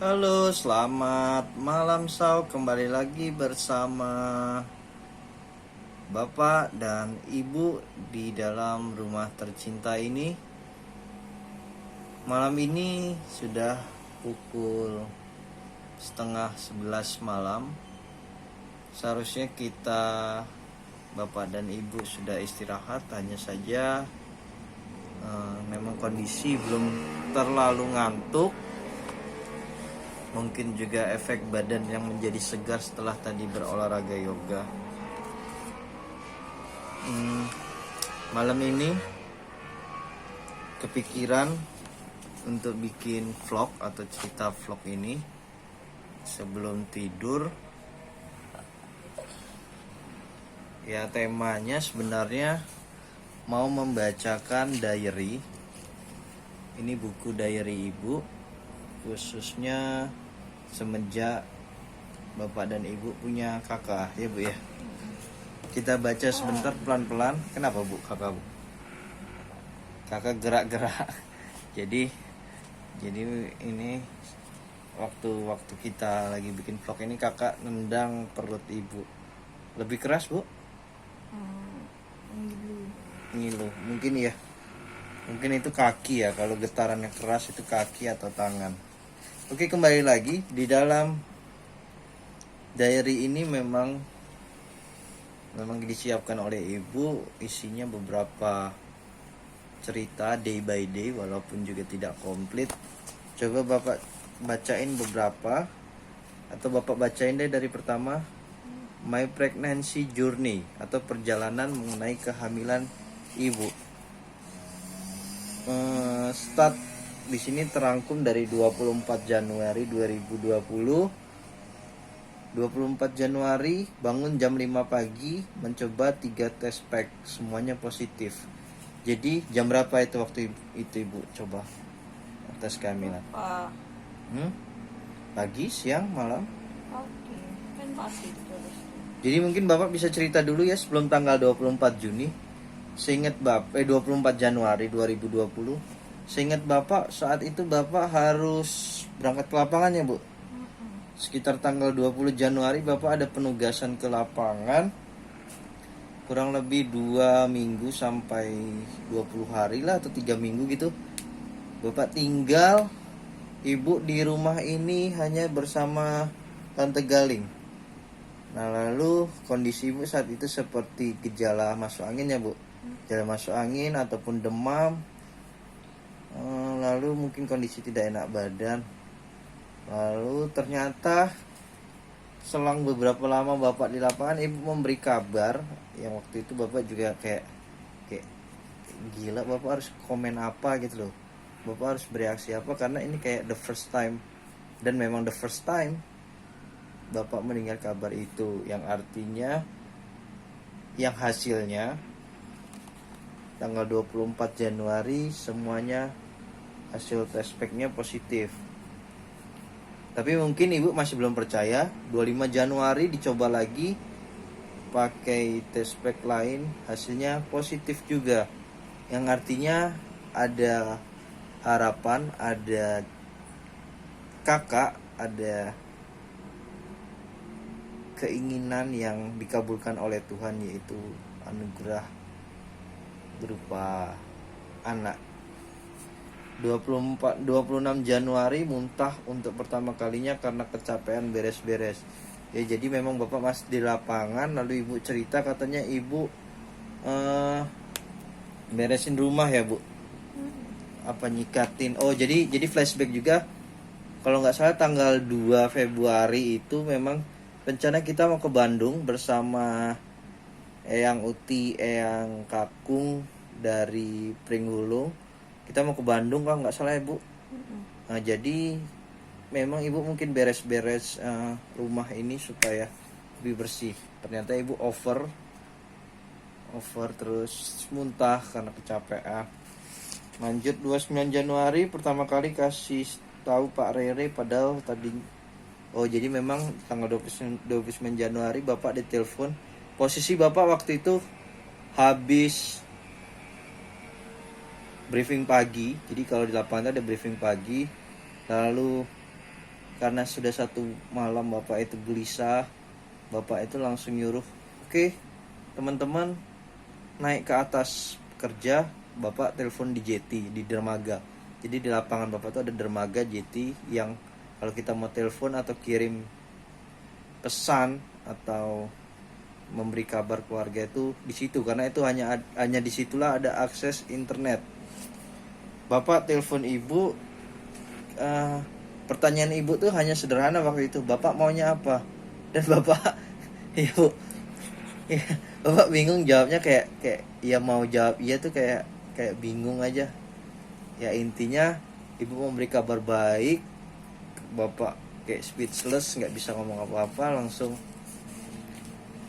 Halo, selamat malam Sau. Kembali lagi bersama Bapak dan Ibu di dalam rumah tercinta ini. Malam ini sudah pukul setengah 11 malam. Seharusnya kita, Bapak dan Ibu, sudah istirahat. Hanya saja memang kondisi belum terlalu ngantuk. Mungkin juga efek badan yang menjadi segar setelah tadi berolahraga yoga. Malam ini kepikiran untuk bikin vlog atau cerita vlog ini sebelum tidur. Ya, temanya sebenarnya mau membacakan diary. Ini buku diary ibu, khususnya semenjak Bapak dan Ibu punya kakak, ya Bu ya. Kita baca sebentar pelan-pelan. Kenapa Bu, kakak Bu? Kakak gerak-gerak. Jadi ini waktu kita lagi bikin vlog ini kakak nendang perut ibu. Lebih keras Bu? Ngilu. Mungkin ya. Mungkin itu kaki ya. Kalau getarannya keras itu kaki atau tangan. Oke, kembali lagi di dalam diary ini memang disiapkan oleh ibu. Isinya beberapa cerita day by day, walaupun juga tidak komplit. Coba Bapak bacain beberapa, atau Bapak bacain deh dari pertama. My Pregnancy Journey atau perjalanan mengenai kehamilan ibu. Start di sini terangkum dari 24 Januari 2020. 24 Januari bangun jam 5 pagi, mencoba 3 tes pack, semuanya positif. Jadi jam berapa itu waktu itu Ibu coba tes kehamilan? Pagi, siang, malam? Oke, kan pasti terus. Jadi mungkin Bapak bisa cerita dulu ya sebelum tanggal 24 Juni. Seingat Bapak 24 Januari 2020. Seingat Bapak saat itu Bapak harus berangkat ke lapangan ya, Bu? Sekitar tanggal 20 Januari Bapak ada penugasan ke lapangan. Kurang lebih 2 minggu sampai 20 hari lah, atau 3 minggu gitu. Bapak tinggal, Ibu di rumah ini hanya bersama Tante Galing. Nah, lalu kondisi Ibu saat itu seperti gejala masuk angin ya Bu? Gejala masuk angin ataupun demam. Lalu mungkin kondisi tidak enak badan. Lalu ternyata selang beberapa lama Bapak di lapangan, Ibu memberi kabar. Yang waktu itu Bapak juga kayak gila, Bapak harus komen apa gitu loh. Bapak harus bereaksi apa, karena ini kayak the first time. Dan memang the first time Bapak mendengar kabar itu, yang artinya yang hasilnya tanggal 24 Januari semuanya hasil tes packnya positif. Tapi mungkin Ibu masih belum percaya. 25 Januari dicoba lagi pakai tes pack lain, hasilnya positif juga. Yang artinya ada harapan, ada kakak, ada keinginan yang dikabulkan oleh Tuhan, yaitu anugerah berupa anak. 26 Januari muntah untuk pertama kalinya karena kecapean beres-beres. Ya, jadi memang Bapak masih di lapangan, lalu Ibu cerita katanya Ibu beresin rumah ya Bu? Apa nyikatin? Oh, jadi flashback juga. Kalau nggak salah tanggal 2 Februari itu memang rencana kita mau ke Bandung bersama Eyang Uti, Eyang Kakung dari Pringgulung. Kita mau ke Bandung kalau nggak salah ya Bu. Nah, jadi memang Ibu mungkin beres-beres rumah ini supaya lebih bersih. Ternyata Ibu over terus muntah karena kecapean. Lanjut 29 Januari pertama kali kasih tahu Pak Rere, padahal tadi jadi memang tanggal 29 Januari Bapak ditelepon. Posisi Bapak waktu itu habis briefing pagi. Jadi kalau di lapangan ada briefing pagi, lalu karena sudah satu malam bapak itu gelisah, bapak itu langsung nyuruh, oke teman-teman naik ke atas kerja, bapak telepon di JT, di dermaga. Jadi di lapangan bapak itu ada dermaga JT yang kalau kita mau telepon atau kirim pesan atau memberi kabar keluarga itu di situ, karena itu hanya disitulah ada akses internet. Bapak telepon ibu, pertanyaan ibu tuh hanya sederhana waktu itu, bapak maunya apa? Dan bapak ibu ya, bapak bingung jawabnya, kayak ya mau jawab iya tuh kayak bingung aja. Ya intinya ibu memberi kabar baik, bapak kayak speechless, nggak bisa ngomong apa-apa.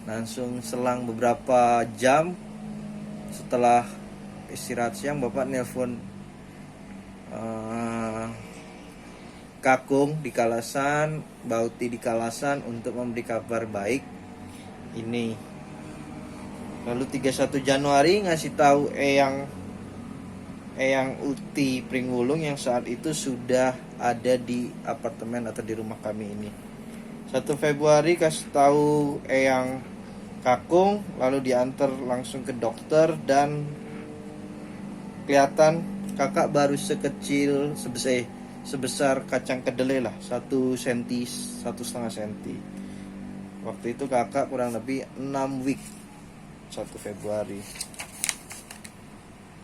Langsung selang beberapa jam setelah istirahat siang, bapak nelpon Kakung di Kalasan, Bauti di Kalasan untuk memberi kabar baik ini. Lalu 31 Januari ngasih tahu Eyang Uti Pringwulung yang saat itu sudah ada di apartemen atau di rumah kami ini. 1 Februari kasih tahu Eyang Kakung, lalu diantar langsung ke dokter dan kelihatan kakak baru sebesar kacang kedelai lah, 1 cm, 1,5 cm. Waktu itu kakak kurang lebih 6 week. 1 Februari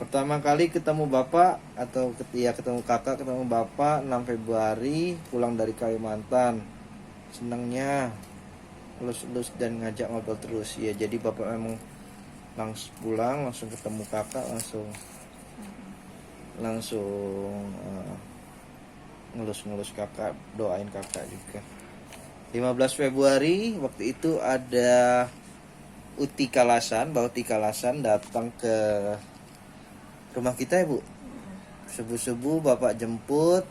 pertama kali ketemu bapak, atau ketemu kakak, ketemu bapak 6 Februari pulang dari Kalimantan. Senangnya lulus dan ngajak ngobrol terus ya. Jadi bapak memang langsung pulang, langsung ketemu kakak, langsung ngelus kakak, doain kakak juga. 15 Februari waktu itu ada Uti Kalasan, Bauti Kalasan datang ke rumah kita ya bu. Subuh-subuh bapak jemput,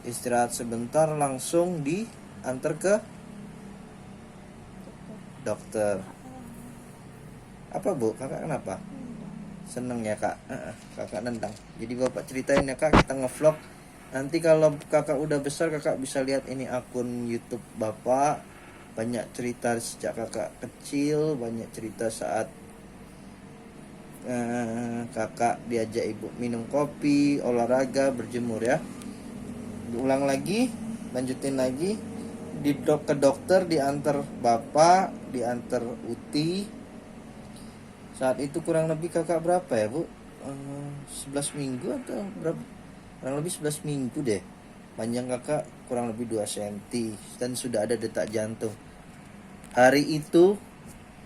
istirahat sebentar, langsung diantar ke dokter. Apa bu, kakak kenapa? Seneng ya kak? Kakak nendang. Jadi bapak ceritain ya kak, kita ngevlog. Nanti kalau kakak udah besar, kakak bisa lihat ini akun YouTube bapak. Banyak cerita sejak kakak kecil, banyak cerita saat kakak diajak ibu minum kopi, olahraga, berjemur ya. Diulang lagi, lanjutin lagi. Ke dokter, diantar bapak, diantar Uti. Saat itu kurang lebih kakak berapa ya bu? 11 minggu atau berapa? Kurang lebih 11 minggu deh. Panjang kakak kurang lebih 2 cm dan sudah ada detak jantung. Hari itu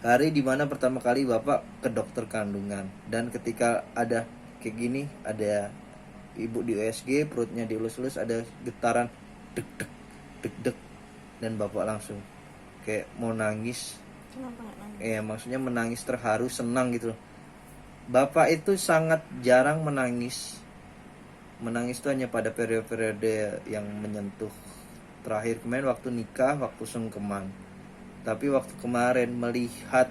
hari dimana pertama kali bapak ke dokter kandungan. Dan ketika ada kayak gini, ada ibu di USG, perutnya dielus-elus, ada getaran deg deg deg deg, dan bapak langsung kayak mau nangis. Kenapa nggak nangis? Maksudnya menangis terharu, senang gitu loh. Bapak itu sangat jarang menangis. Menangis itu hanya pada periode-periode yang menyentuh. Terakhir kemarin waktu nikah, waktu sungkeman. Tapi waktu kemarin melihat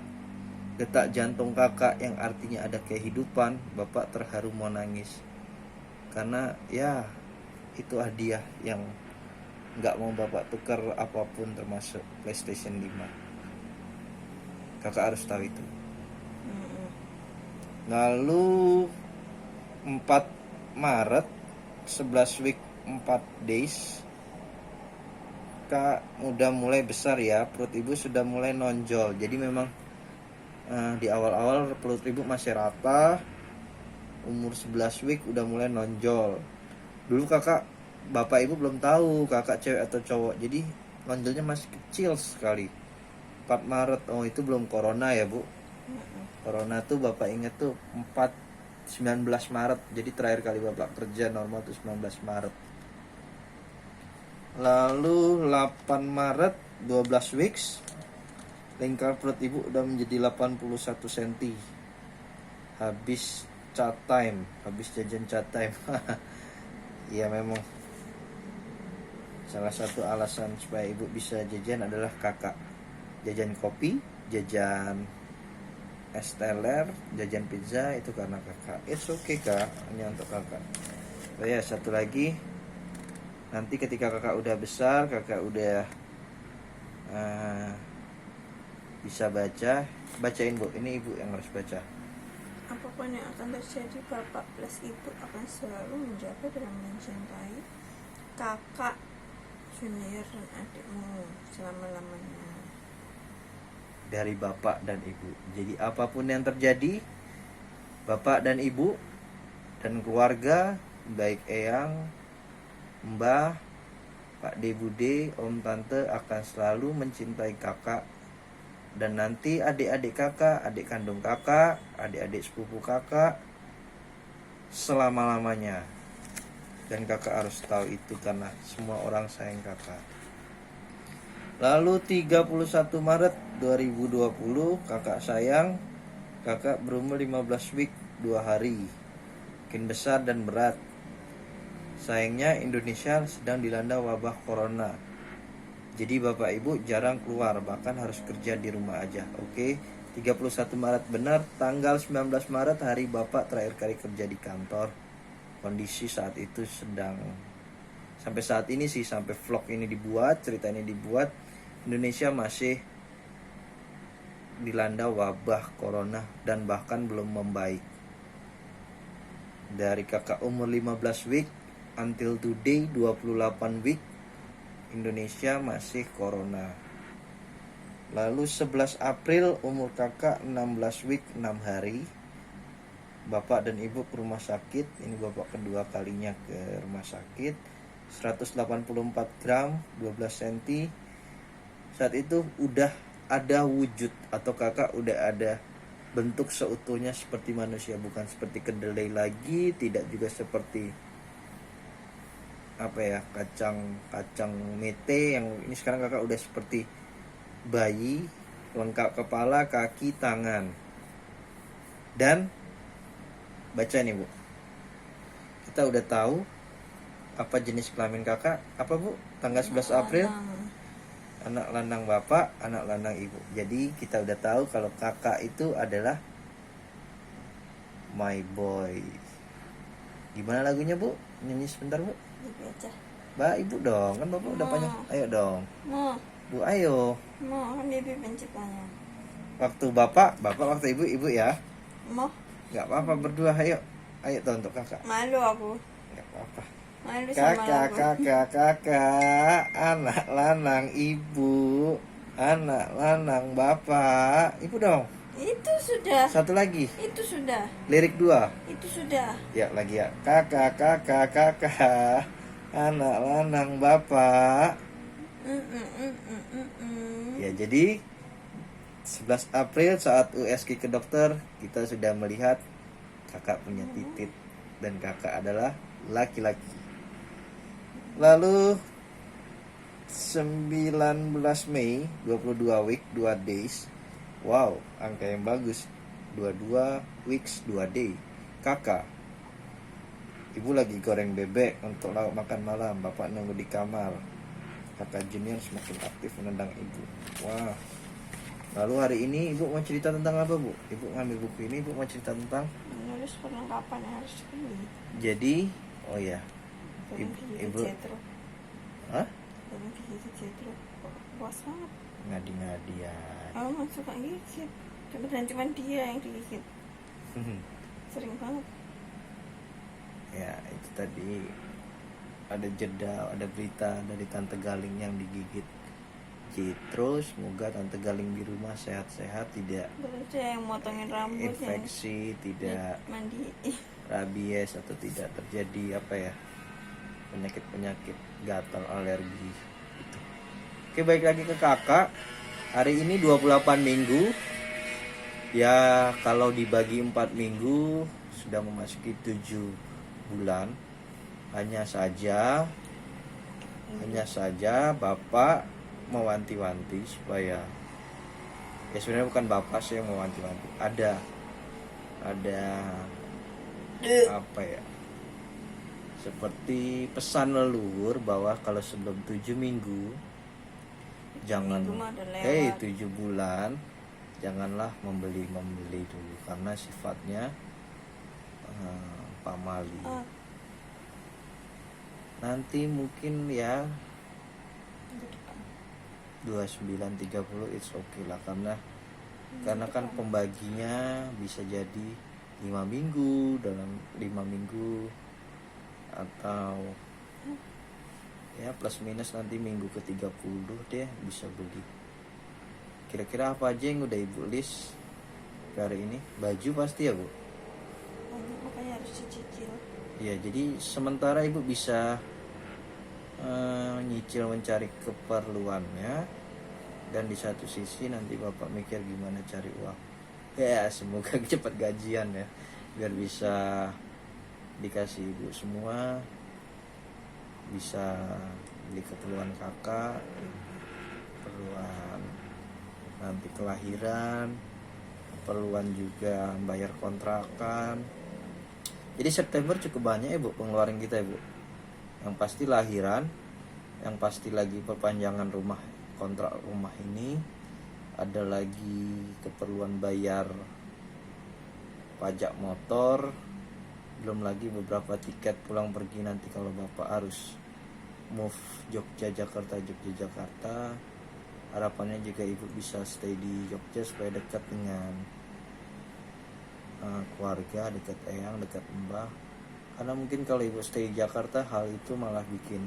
detak jantung kakak yang artinya ada kehidupan, bapak terharu mau nangis. Karena ya itu hadiah yang gak mau bapak tukar apapun, termasuk PlayStation 5. Kakak harus tahu itu. Lalu 4 Maret 11 week 4 days, kak udah mulai besar ya, perut ibu sudah mulai nonjol. Jadi memang di awal-awal perut ibu masih rata, umur 11 week udah mulai nonjol. Dulu bapak ibu belum tahu kakak cewek atau cowok, jadi nonjolnya masih kecil sekali. 4 Maret, oh itu belum corona ya bu. Corona tuh bapak inget tuh 19 Maret. Jadi terakhir kali bapak kerja normal tuh 19 Maret. Lalu 8 Maret 12 weeks, lingkar perut ibu udah menjadi 81 cm. Habis chat time, habis jajan chat time. Iya memang salah satu alasan supaya ibu bisa jajan adalah kakak. Jajan kopi, jajan es teler, jajan pizza, itu karena kakak. It's okay kak, hanya untuk kakak. Oh ya, satu lagi, Nanti ketika kakak udah besar, kakak udah bisa baca, bacain bu. Ini ibu yang harus baca. Apapun yang akan terjadi, bapak plus ibu akan selalu menjaga dan mencintai kakak, junior, dan adikmu selama-lamanya. Dari bapak dan ibu. Jadi apapun yang terjadi, bapak dan ibu dan keluarga, baik eyang, mbah, pak de, bude, om, tante akan selalu mencintai kakak. Dan nanti adik-adik kakak, adik kandung kakak, adik-adik sepupu kakak selama-lamanya. Dan kakak harus tahu itu karena semua orang sayang kakak. Lalu 31 Maret 2020 kakak sayang, kakak berumur 15 week 2 hari. Makin besar dan berat. Sayangnya Indonesia sedang dilanda wabah corona. Jadi bapak ibu jarang keluar, bahkan harus kerja di rumah aja. Oke, 31 Maret benar. Tanggal 19 Maret hari bapak terakhir kali kerja di kantor. Kondisi saat itu sedang, sampai saat ini sih, sampai vlog ini dibuat, cerita ini dibuat, Indonesia masih dilanda wabah corona dan bahkan belum membaik. Dari kakak umur 15 week until today 28 week, Indonesia masih corona. Lalu 11 April umur kakak 16 week 6 hari. Bapak dan ibu ke rumah sakit. Ini bapak kedua kalinya ke rumah sakit. 184 gram 12 cm. Saat itu udah ada wujud, atau kakak udah ada bentuk seutuhnya seperti manusia, bukan seperti kedelai lagi, tidak juga seperti kacang mete yang ini. Sekarang kakak udah seperti bayi, lengkap kepala, kaki, tangan. Dan baca nih bu, kita udah tahu apa jenis kelamin kakak, apa bu? Tanggal 11 April anak lanang bapak, anak lanang ibu. Jadi kita udah tahu kalau kakak itu adalah my boy. Gimana lagunya bu? Nyanyi sebentar bu. Baca. Mbak ibu dong, kan bapak udah panjang. Ayo dong. Bu ayo. Kan bibi penciptanya. Waktu bapak waktu ibu ya. Nggak apa-apa berdua, ayo tuh untuk kakak. Malu aku. Nggak apa-apa. Malu sama Kakak, anak lanang ibu, anak lanang bapak, ibu dong. Itu sudah. Satu lagi. Itu sudah. Lirik 2. Itu sudah. Ya lagi ya. Kakak, anak lanang bapak. Ya jadi 11 April saat USG ke dokter, kita sudah melihat kakak punya titik dan kakak adalah laki-laki. Lalu 19 Mei 22 week 2 days. Wow, angka yang bagus. 22 weeks 2 day. Kakak, ibu lagi goreng bebek untuk lauk makan malam. Bapak nunggu di kamar. Kakak junior semakin aktif menendang ibu. Wah. Lalu hari ini ibu mau cerita tentang apa bu? Ibu ngambil buku ini, ibu mau cerita tentang menulis perlengkapan yang harus dibeli. Jadi, oh ya, ibu, hah? Jetro, puas banget. Ngadi-ngadi ya. Aku nggak suka gigit. Cuman dia yang digigit. Sering banget. Ya itu tadi ada jeda, ada berita dari Tante Galing yang digigit Jetro. Semoga Tante Galing di rumah sehat-sehat, tidak Terus yang motongin rambut, infeksi, tidak mandi, rabies, atau tidak terjadi penyakit-penyakit gatal, alergi gitu. Oke, balik lagi ke kakak. Hari ini 28 minggu. Ya kalau dibagi 4 minggu sudah memasuki 7 bulan. Hanya saja bapak mewanti-wanti supaya, ya sebenarnya bukan bapak sih yang mewanti-wanti, ada apa ya, seperti pesan leluhur bahwa kalau sebelum 7 minggu jangan 7 bulan janganlah membeli dulu, karena sifatnya pamali. nanti mungkin ya Minggu depan. 29-30 it's okay lah, karena kan depan. pembaginya bisa jadi 5 minggu, dalam 5 minggu atau ya plus minus nanti minggu ke 30 deh bisa beli. Kira-kira apa aja yang udah ibu list hari ini? Baju pasti ya bu? Banyak, makanya harus dicicil. Ya jadi sementara ibu bisa nyicil mencari keperluannya, dan di satu sisi nanti bapak mikir gimana cari uang. Ya semoga cepat gajian ya, biar bisa dikasih ibu semua, bisa beli keperluan kakak, keperluan nanti kelahiran, keperluan juga bayar kontrakan. Jadi September cukup banyak ya bu pengeluaran kita ya bu. Yang pasti lahiran, yang pasti lagi perpanjangan rumah, kontrak rumah ini, ada lagi keperluan bayar pajak motor, belum lagi beberapa tiket pulang pergi nanti kalau bapak harus move Jogja Jakarta Jogja Jakarta. Harapannya juga ibu bisa stay di Jogja supaya dekat dengan keluarga, dekat eyang, dekat mbah. Karena mungkin kalau ibu stay di Jakarta hal itu malah bikin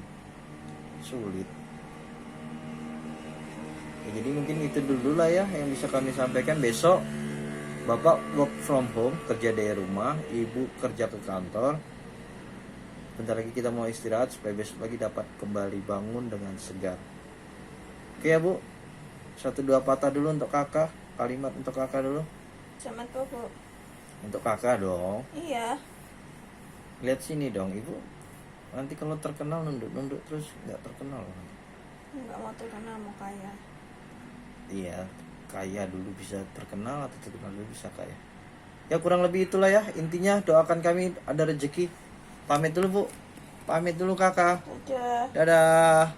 sulit. Ya, jadi mungkin itu dulu lah ya yang bisa kami sampaikan. Besok bapak work from home, kerja dari rumah, ibu kerja ke kantor. Bentar lagi kita mau istirahat supaya besok lagi dapat kembali bangun dengan segar. Oke ya bu, 1-2 patah dulu untuk kakak, kalimat untuk kakak dulu. Selamat bobo. Untuk kakak dong. Iya. Lihat sini dong ibu, nanti kalau terkenal nunduk terus nggak terkenal. Nggak mau terkenal, mau kaya. Iya, kaya dulu bisa terkenal atau terkenal dulu bisa kaya. Ya kurang lebih itulah ya intinya, doakan kami ada rezeki. Pamit dulu bu, pamit dulu kakak. Dadah. Dadah.